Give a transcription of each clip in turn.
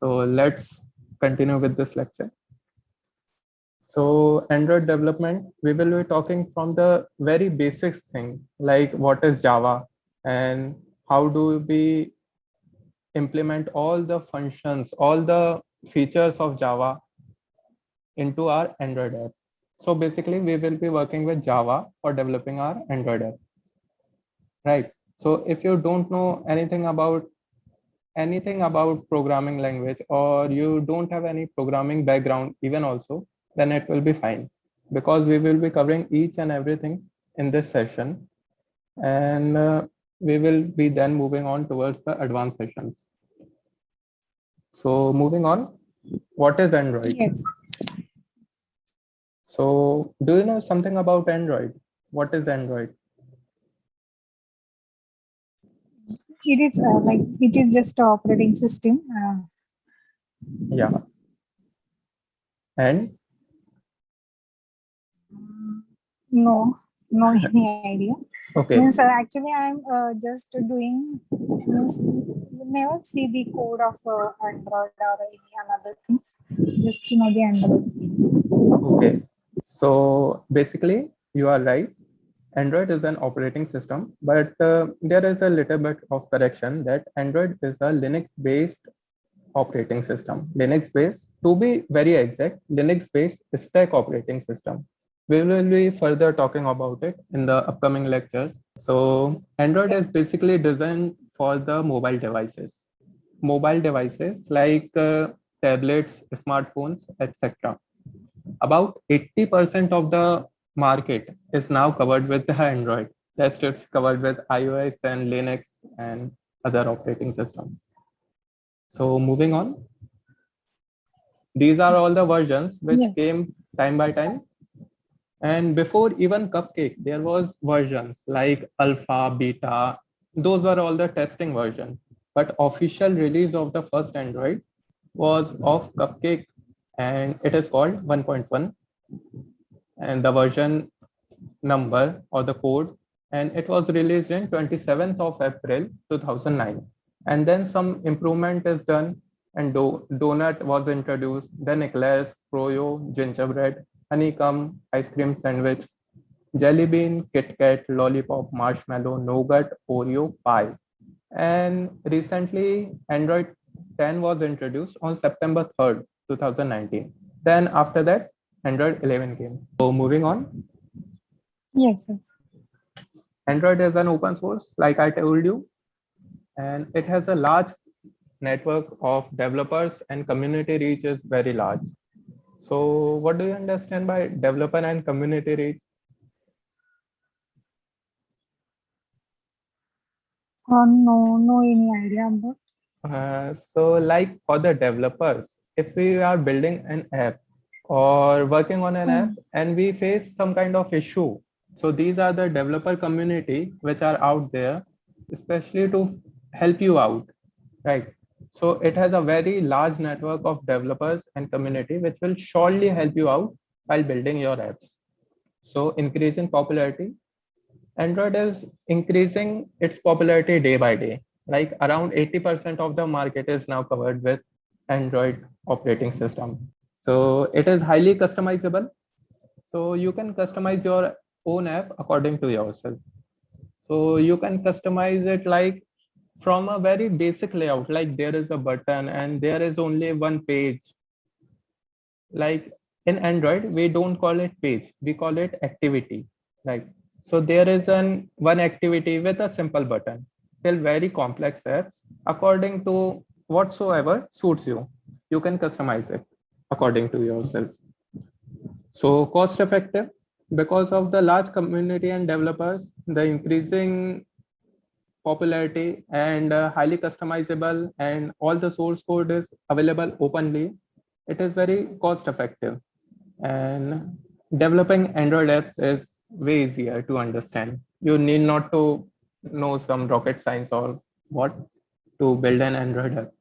So let's continue with this lecture. So Android development, we will be talking from the very basic thing, like what is Java and how do we implement all the functions, all the features of Java into our Android app. So basically we will be working with Java for developing our Android app, right? So if you don't know anything about programming language, or you don't have any programming background even also, then it will be fine, because we will be covering each and everything in this session, and we will be then moving on towards the advanced sessions. So moving on, what is Android? Yes. So do you know something about Android? What is Android? It is it is just an operating system. Yeah. And No, no any idea. okay, Means actually I'm just doing means never see the code of Android or any another things. Just to know the Android. okay. So basically you are right. Android is an operating system, but there is a little bit of correction that Android is a Linux-based operating system. Linux-based, to be very exact, Linux-based stack operating system. We will be further talking about it in the upcoming lectures. So Android is basically designed for the mobile devices. Mobile devices like tablets, smartphones, etc. About 80% of the market is now covered with the Android. Rest it's covered with iOS and Linux and other operating systems. So moving on, these are all the versions which Yes. came time by time. And before even Cupcake, there was versions like alpha, beta. Those were all the testing version. But official release of the first Android was of Cupcake, and it is called 1.1. And the version number or the code, and it was released in 27th of April 2009. And then some improvement is done, and donut was introduced, then eclairs, froyo, gingerbread, honeycomb, ice cream sandwich, jelly bean, Kit Kat, lollipop, marshmallow, nougat, Oreo, pie. And recently Android 10 was introduced on September 3rd 2019. Then after that Android 11 came. So moving on, Yes. Yes. Android is an open source, like I told you, and it has a large network of developers, and community reach is very large. So what do you understand by developer and community reach? No, no any idea about. So like for the developers, if we are building an app or working on an app and we face some kind of issue, so these are the developer community which are out there, especially to help you out, right? So it has a very large network of developers and community which will surely help you out while building your apps. So increase in popularity, Android is increasing its popularity day by day. Like around 80% of the market is now covered with Android operating system. So it is highly customizable. So you can customize your own app according to yourself. So you can customize it like from a very basic layout, like there is a button and there is only one page. Like in Android, we don't call it page, we call it activity. Like, so there is one activity with a simple button till very complex apps according to whatsoever suits you. You can customize it according to yourself. So cost effective, because of the large community and developers, the increasing popularity, and highly customizable, and all the source code is available openly, it is very cost effective. And developing Android apps is way easier to understand. You need not to know some rocket science or what to build an Android app.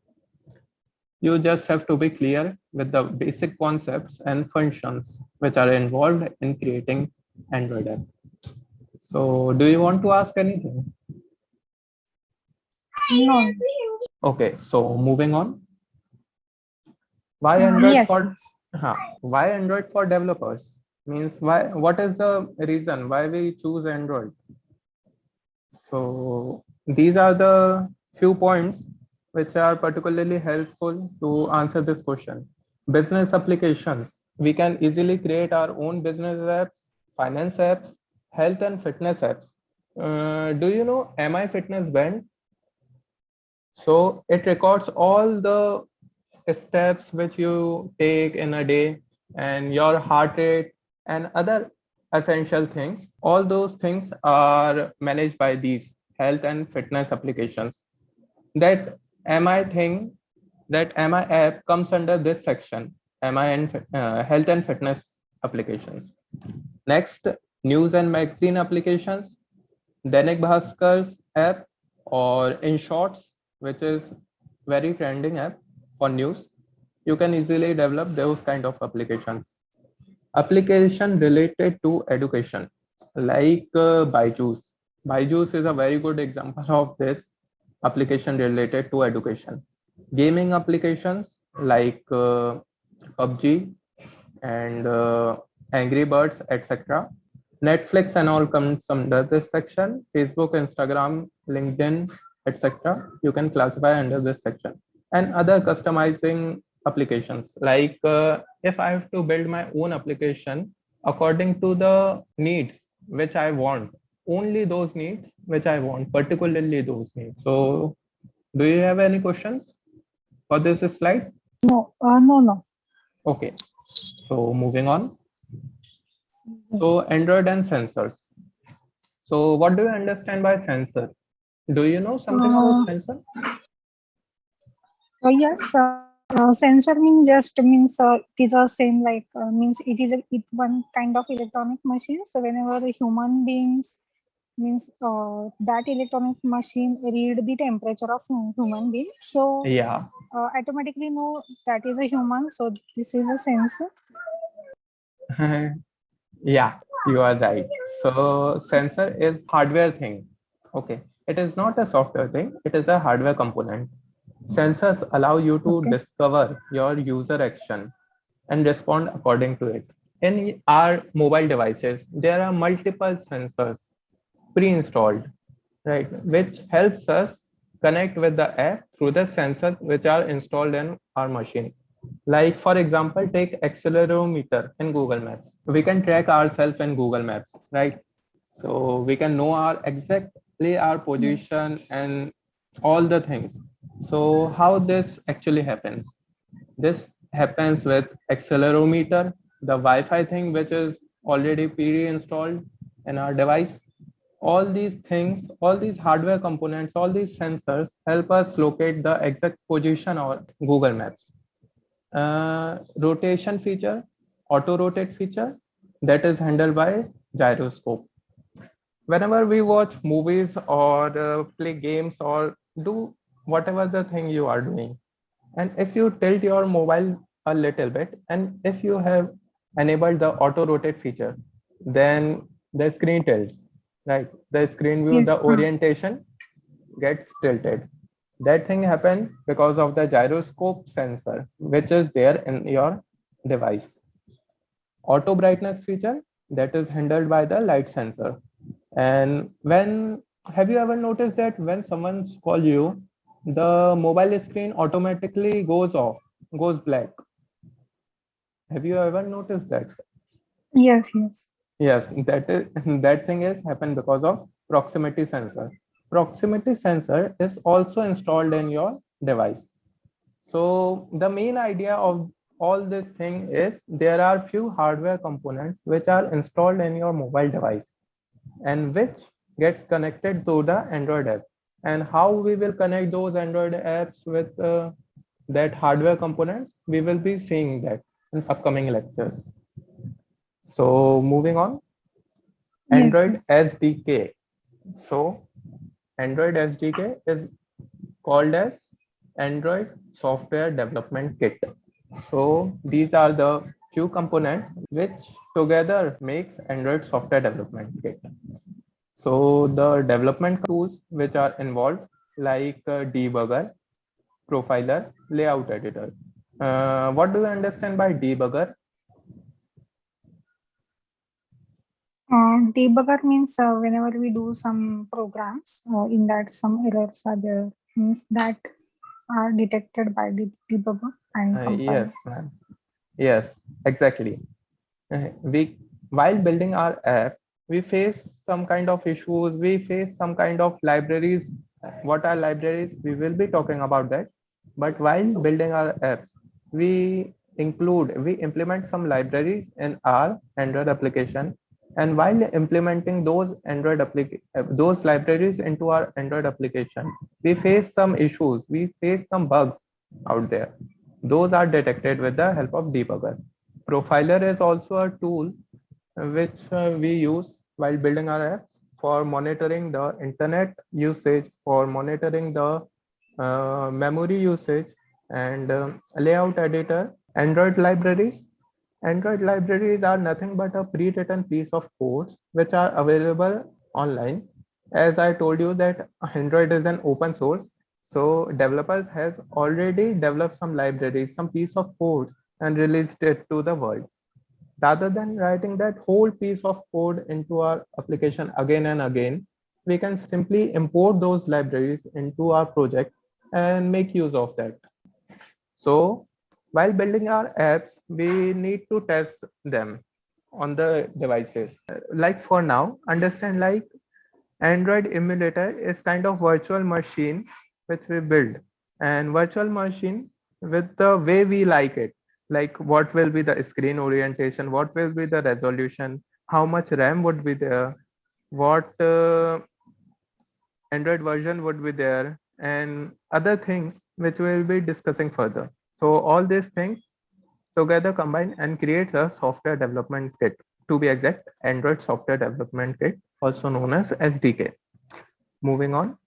You just have to be clear with the basic concepts and functions which are involved in creating Android app. So do you want to ask anything? No. Okay, so moving on. Why Android Yes, for yes. why Android for developers? Means why, what is the reason why we choose Android? So these are the few points which are particularly helpful to answer this question. Business applications. We can easily create our own business apps, finance apps, health and fitness apps. Do you know MI Fitness Band? So it records all the steps which you take in a day and your heart rate and other essential things. All those things are managed by these health and fitness applications. That MI thing, that MI app comes under this section, MI and health and fitness applications. Next, news and magazine applications, Dainik Bhaskar's app, or in shorts, which is very trending app for news. You can easily develop those kind of applications. Application related to education, like Byju's. Byju's is a very good example of this application related to education. Gaming applications like PUBG and Angry Birds, etc. Netflix and all comes under this section. Facebook, Instagram, LinkedIn, etc. You can classify under this section. And other customizing applications, like if I have to build my own application according to the needs which I want, only those needs which I want, particularly those needs. So do you have any questions for this slide? No, no. Okay, so moving on. So Yes. Android and sensors. So what do you understand by sensor? Do you know something about Uh, sensor? yes. Sensor means it is a same like means it is it one kind of electronic machine. So whenever the human beings means that electronic machine read the temperature of human being, so Yeah. automatically know that is a human. So this is a sensor. Yeah, you are right. So sensor is hardware thing. Okay. It is not a software thing. It is a hardware component. Sensors allow you to Okay. discover your user action and respond according to it. In our mobile devices, there are multiple sensors pre-installed, right, which helps us connect with the app through the sensors which are installed in our machine. Like for example, take accelerometer in Google Maps. We can track ourselves in Google Maps, right? So we can know our exactly our Yes. position and all the things. So how this actually happens? This happens with accelerometer, the Wi-Fi thing which is already pre-installed in our device. All these things, all these hardware components, all these sensors help us locate the exact position of Google Maps. Rotation feature, auto rotate feature, that is handled by gyroscope. Whenever we watch movies or play games or do whatever the thing you are doing, and if you tilt your mobile a little bit, and if you have enabled the auto rotate feature, then the screen tilts, right? The screen view, the Yes. orientation gets tilted. That thing happened because of the gyroscope sensor, which is there in your device. Auto brightness feature, that is handled by the light sensor. And when, have you ever noticed that when someone's call you, the mobile screen automatically goes off, goes black? Have you ever noticed that? Yes. Yes. Yes, that is that thing is happened because of proximity sensor. Proximity sensor is also installed in your device. So the main idea of all this thing is there are few hardware components which are installed in your mobile device and which gets connected to the Android app. And how we will connect those Android apps with that hardware components, we will be seeing that in upcoming lectures. So moving on, Yes. Android Yes. SDK. So Android SDK is called as Android Software Development Kit. So these are the few components which together makes Android Software Development Kit. So the development tools which are involved, like debugger, profiler, layout editor. What do you understand by debugger? Debugger means whenever we do some programs, in that some errors are there, means that are detected by the debugger and compiled. Yes, ma'am. Yes, exactly. We while building our app, we face some kind of issues. We face some kind of libraries. What are libraries? We will be talking about that. But while building our apps, we implement some libraries in our Android application. And while implementing those libraries into our Android application, we face some issues. We face some bugs out there. Those are detected with the help of debugger. Profiler is also a tool which we use while building our apps for monitoring the internet usage, for monitoring the memory usage, and layout editor. Android libraries. Android libraries are nothing but a pre-written piece of codes which are available online. As I told you that Android is an open source, so developers has already developed some libraries, some piece of code and released it to the world. Rather than writing that whole piece of code into our application again and again, we can simply import those libraries into our project and make use of that. So while building our apps, we need to test them on the devices. Like for now, understand like Android emulator is kind of virtual machine which we build, and virtual machine with the way we like it. Like what will be the screen orientation, what will be the resolution, how much RAM would be there, what Android version would be there, and other things which we'll be discussing further. So all these things together combine and creates a software development kit. To be exact, Android software development kit, also known as SDK. Moving on.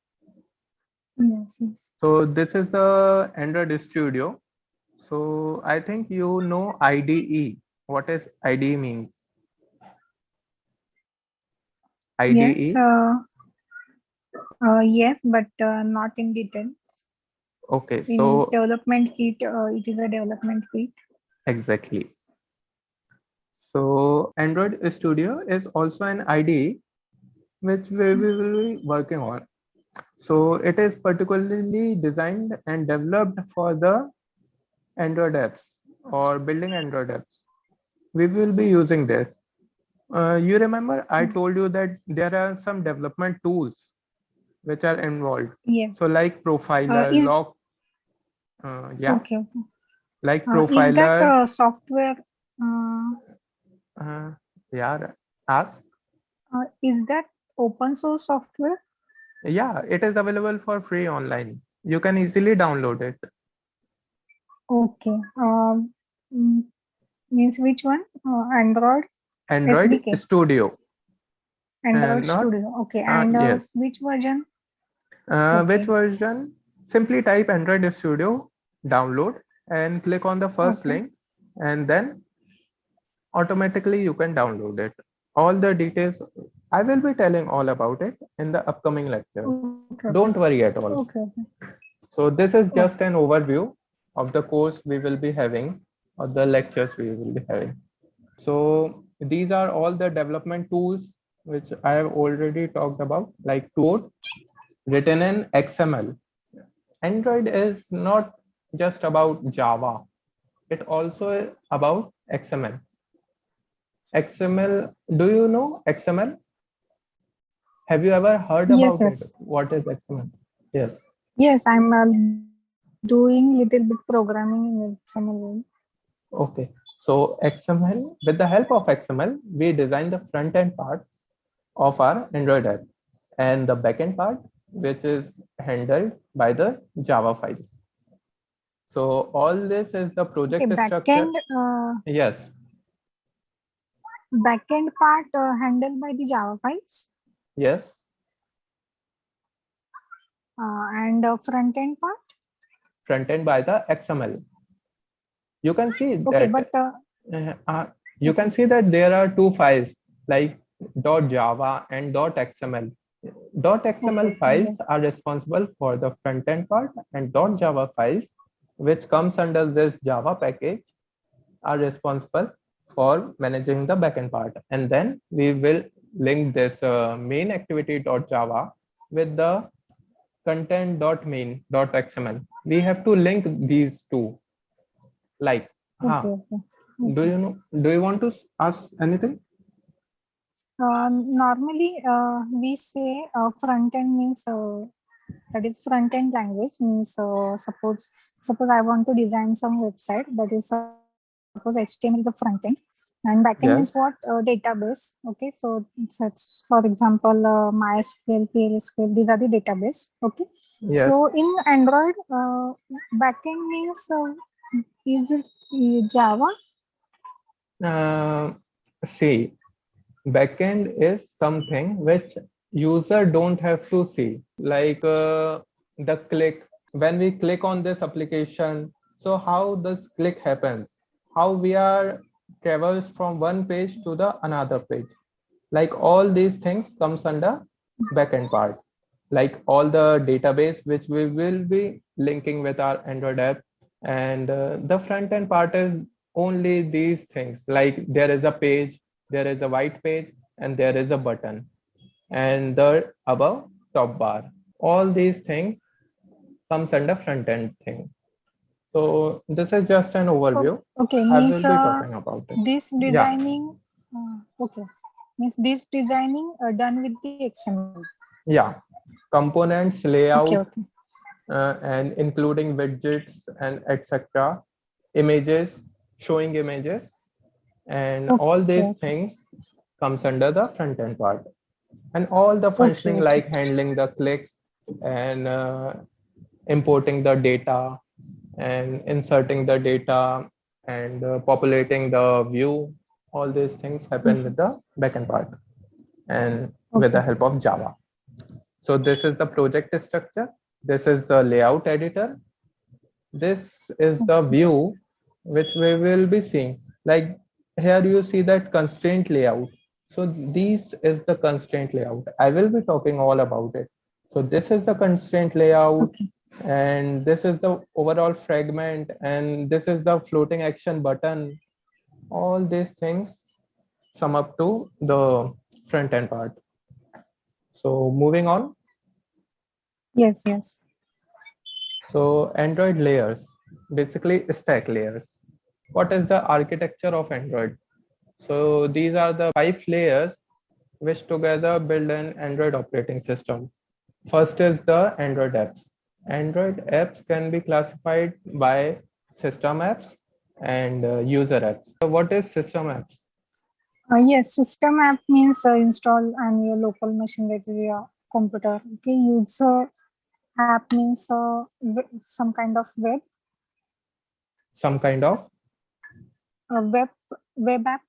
Yes, yes. So this is the Android Studio. So I think you know IDE. What is IDE means? Yes, IDE. yes, but not in detail. Okay, In so development kit, it is a development kit. exactly. So Android Studio is also an IDE which we will be working on. So it is particularly designed and developed for the Android apps or building Android apps. We will be using this. You remember I told you that there are some development tools which are involved. Yes. So like profiler, Is log, yeah, okay. Okay. like Is that profiler. software? Uh, Uh, yeah, ask. is that open source software? Yeah, it is available for free online. You can easily download it. Okay. Mm, Means which one? Android Android SDK. Studio. Android Not Studio. Okay. And yes. which version? Which Okay. version? Simply type Android Studio, download, and click on the first Okay. link, and then automatically you can download it. All the details, I will be telling all about it in the upcoming lectures. Okay. Don't worry at all. Okay. Okay. So this is Okay. just an overview of the course we will be having or the lectures we will be having. So these are all the development tools which I have already talked about, like code written in XML. Android is not just about Java. It also about XML. XML, do you know XML? Have you ever heard Yes. about it? Yes. What is XML? Yes. Yes. I'm doing little bit programming in XML. Okay. So XML, with the help of XML, we design the front end part of our Android app and the backend part, which is handled by the Java files. So all this is the Okay. project structure. Yes. Backend part handled by the Java files. Yes. And front end part. Front end by the XML. You can see Okay. that But you can okay. see that there are two files like .java and .xml. .xml Okay. files Yes. are responsible for the front end part and .java files which comes under this Java package, are responsible for managing the backend part. And then we will link this main activity.java with the content.main.xml. We have to link these two. Like, Okay. do you know? Do you want to ask anything? Normally, we say front end means that is front end language means suppose I want to design some website, that is suppose HTML is the front end, and backend means Yes. what, database. Okay, so such for example MySQL, PLSQL, these are the database. Okay, Yes. so in Android, backend means is it Java? See, backend is something which user don't have to see, like the click. When we click on this application, so how this click happens, how we are travels from one page to the another page, like all these things comes under backend part, like all the database which we will be linking with our Android app. And the front end part is only these things, like there is a page, there is a white page, and there is a button, and the above top bar. All these things comes under front end thing. So this is just an overview. Okay, I means will be talking about it. this Yeah, designing. Okay, means this designing done with the XML. yeah. Components, Okay, layout, okay. and including widgets and etc. Images, showing images, and all Okay, these okay. things comes under the front end part. And all the Okay, functioning okay. like handling the clicks and importing the data and inserting the data and populating the view, all these things happen with the backend part and with the Okay. help of Java. So this is the project structure. This is the layout editor. This is the view which we will be seeing. Like here you see that constraint layout. So this is the constraint layout. I will be talking all about it. So this is the constraint layout, Okay. and this is the overall fragment, and this is the floating action button. All these things sum up to the front end part. So moving on. Yes, yes. So Android layers, basically stack layers. What is the architecture of Android? So these are the 5 layers which together build an Android operating system. First is the Android apps. Android apps can be classified by system apps and user apps. So what is system apps? Yes, system app means install on your local machine, like your computer. Okay, user app means some kind of Some kind of web app.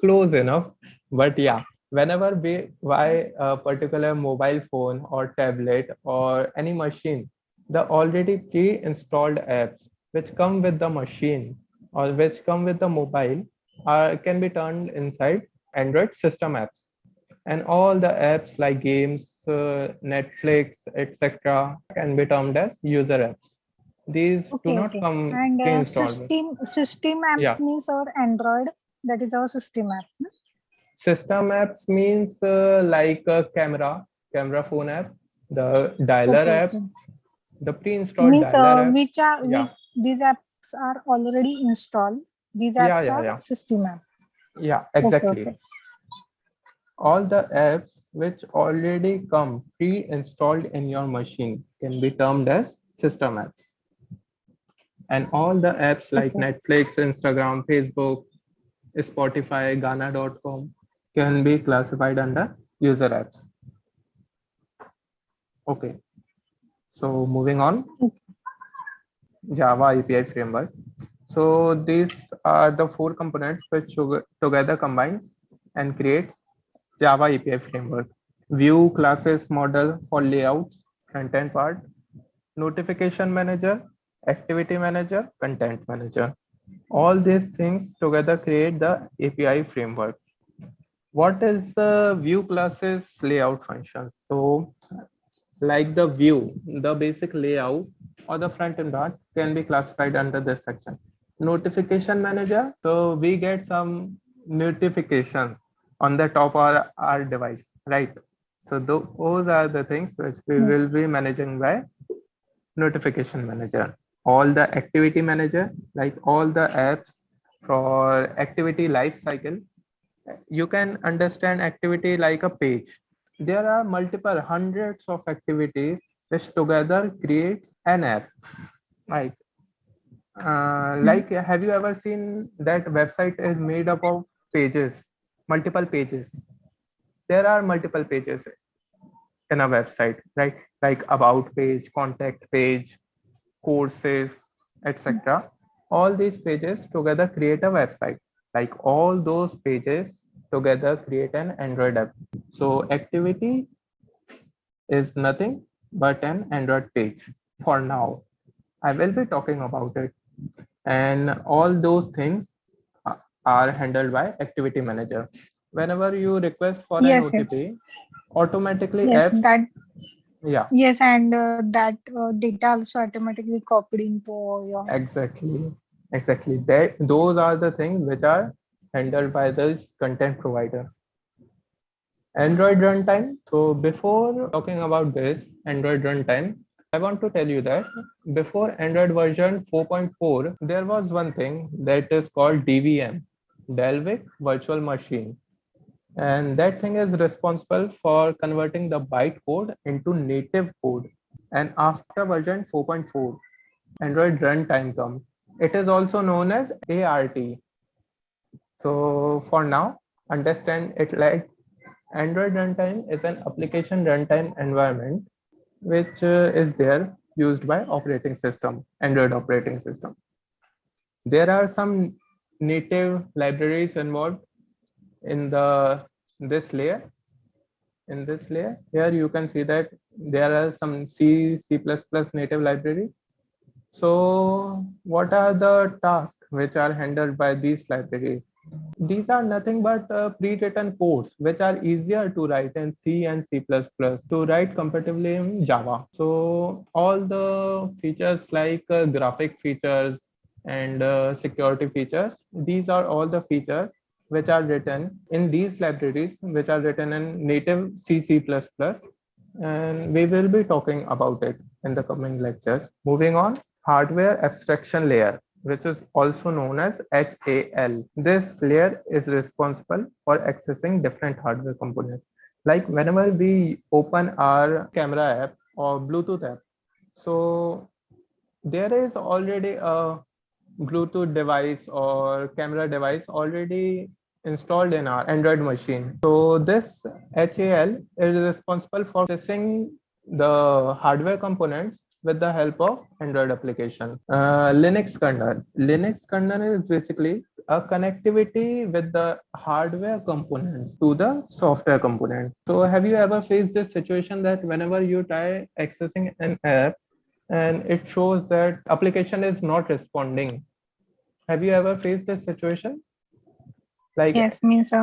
close enough, but yeah, whenever we buy a particular mobile phone or tablet or any machine, the already pre-installed apps which come with the machine or which come with the mobile can be turned inside Android system apps. And all the apps like games, Netflix, etc., can be termed as user apps. These do Okay, not okay. come And pre-installed. system app Yeah. means our Android. That is our system app. System apps means like a camera phone app, the dialer Okay, app, okay. the pre-installed Means dialer app. which Yeah, these apps are already installed. These yeah, apps yeah, are yeah, system app. yeah, Okay, exactly. okay. All the apps which already come pre-installed in your machine can be termed as system apps. And all the apps like Okay. Netflix, Instagram, Facebook, Spotify, Ghana.com can be classified under user apps. Okay, so moving on. Java API framework. So these are the 4 components which together combines and create Java API framework. View, classes, model for layouts, front-end part, notification manager, activity manager, content manager. All these things together create the API framework. What is the view classes layout functions? So like the view, the basic layout or the front end part can be classified under this section. Notification manager. So we get some notifications on the top of our device, right? So those are the things which we will be managing by notification manager. All the activity manager, like all the apps for activity life cycle. You can understand activity like a page. There are multiple hundreds of activities which together creates an app, right? Like, have you ever seen that website is made up of pages, multiple pages? There are multiple pages in a website, right? Like about page, contact page, courses, etc. All these pages together create a website. Like all those pages together create an Android app. So activity is nothing but an Android page for now. I will be talking about it. And all those things are handled by activity manager. Whenever you request for an Yes, yes, OTP, automatically yes. apps, That yeah, yes, and that data also automatically copied into your. exactly that those are the things which are handled by this content provider. Android runtime. So before talking about this Android runtime, I want to tell you that before Android version 4.4, there was one thing that is called DVM, Dalvik Virtual Machine. And that thing is responsible for converting the bytecode into native code. And after version 4.4, Android runtime comes. It is also known as ART. So for now, understand it like Android runtime is an application runtime environment which is there used by operating system, Android operating system. There are some native libraries involved in the this layer. In this layer, here you can see that there are some C++ native libraries. So what are the tasks which are handled by these libraries? These are nothing but pre-written codes which are easier to write in C and C++ to write comparatively in Java. So all the features like graphic features and security features, these are all the features which are written in these libraries, which are written in native C++, and we will be talking about it in the coming lectures. Moving on, hardware abstraction layer, which is also known as HAL. This layer is responsible for accessing different hardware components. Like whenever we open our camera app or Bluetooth app, so there is already a Bluetooth device or camera device already installed in our Android machine. So this HAL is responsible for accessing the hardware components with the help of Android application. Linux kernel. Linux kernel is basically a connectivity with the hardware components to the software components. So have you ever faced this situation that whenever you try accessing an app and it shows that application is not responding? Have you ever faced this situation? Like Yes, means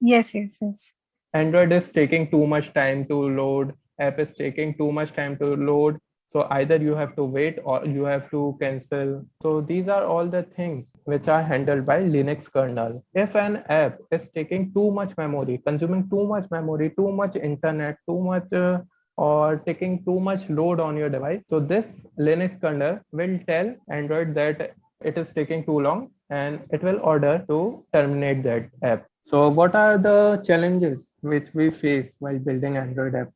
yes, yes, yes. Android is taking too much time to load, app is taking too much time to load. So either you have to wait or you have to cancel. So these are all the things which are handled by Linux kernel. If an app is taking too much memory, consuming too much memory, too much internet, too much or taking too much load on your device, so this Linux kernel will tell Android that it is taking too long and it will order to terminate that app. So what are the challenges which we face while building Android app?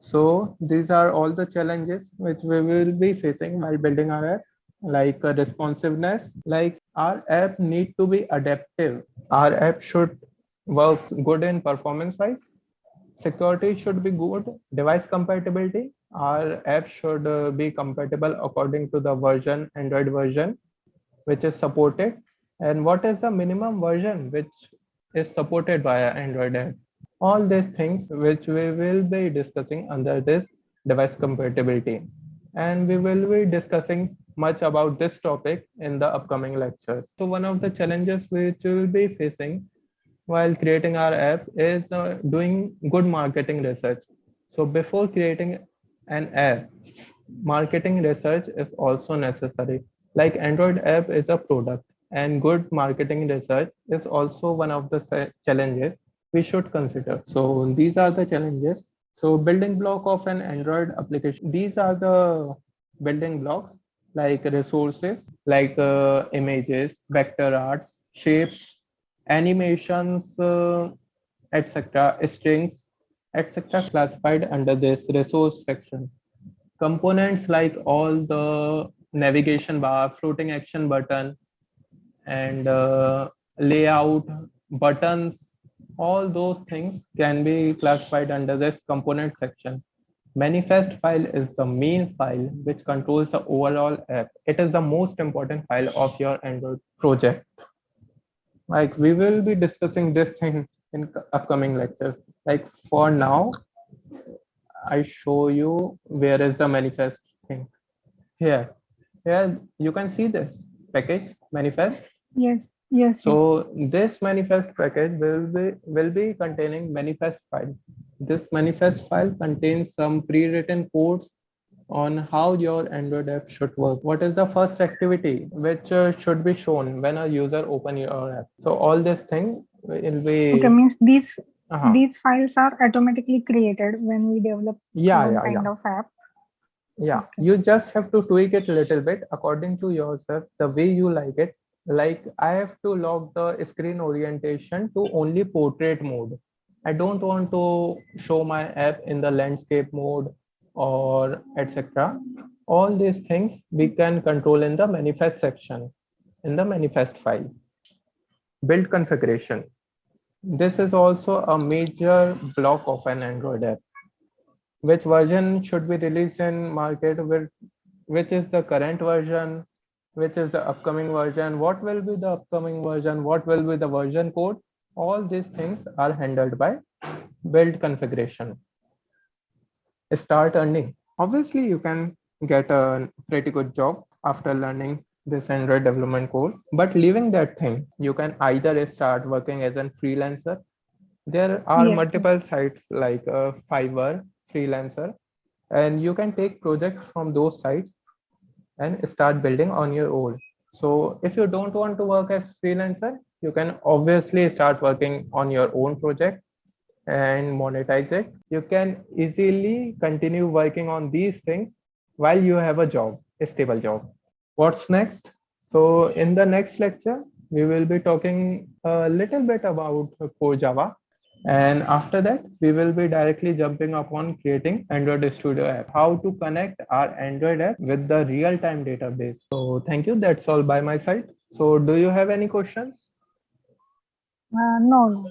So these are all the challenges which we will be facing while building our app, like responsiveness, like our app need to be adaptive. Our app should work good in performance wise. Security should be good. Device compatibility. Our app should be compatible according to the version, Android version, which is supported. And what is the minimum version which is supported by Android app? All these things which we will be discussing under this device compatibility. And we will be discussing much about this topic in the upcoming lectures. So one of the challenges which we will be facing while creating our app is doing good marketing research. So before creating an app, Marketing research is also necessary. Like Android app is a product, and good marketing research is also one of the challenges we should consider. So these are the challenges. So building block of an Android application. These are the building blocks like resources, like images, vector arts, shapes, animations, etc., strings, etc., classified under this resource section. Components like all the navigation bar, floating action button, and layout buttons, all those things can be classified under this component section. Manifest file is the main file which controls the overall app. It is the most important file of your Android project. Like we will be discussing this thing in upcoming lectures. Like for now, I show you where is the manifest thing. Here, you can see this package manifest. Yes, yes, yes. So this manifest package will be containing manifest file. This manifest file contains some pre-written codes on how your Android app should work. What is the first activity which should be shown when a user open your app? So all this thing will be. Okay, means Uh-huh. these files are automatically created when we develop Yeah. kind of app. Yeah, Okay. you just have to tweak it a little bit according to yourself, the way you like it. Like I have to lock the screen orientation to only portrait mode. I don't want to show my app in the landscape mode or etc. All these things we can control in the manifest section, in the manifest file. Build configuration. This is also a major block of an Android app. Which version should be released in market, which is the current version, which is the upcoming version, what will be the upcoming version, what will be the version code. All these things are handled by build configuration. Start earning. Obviously you can get a pretty good job after learning this Android development course, but leaving that thing, you can either start working as a freelancer. There are multiple sites like Fiverr, Freelancer, and you can take projects from those sites and start building on your own. So if you don't want to work as freelancer, you can obviously start working on your own project and monetize it. You can easily continue working on these things while you have a job, a stable job. What's next? So in the next lecture, we will be talking a little bit about core Java. And after that, we will be directly jumping upon creating Android Studio app, how to connect our Android app with the real-time database. So thank you. That's all by my side. So do you have any questions? No.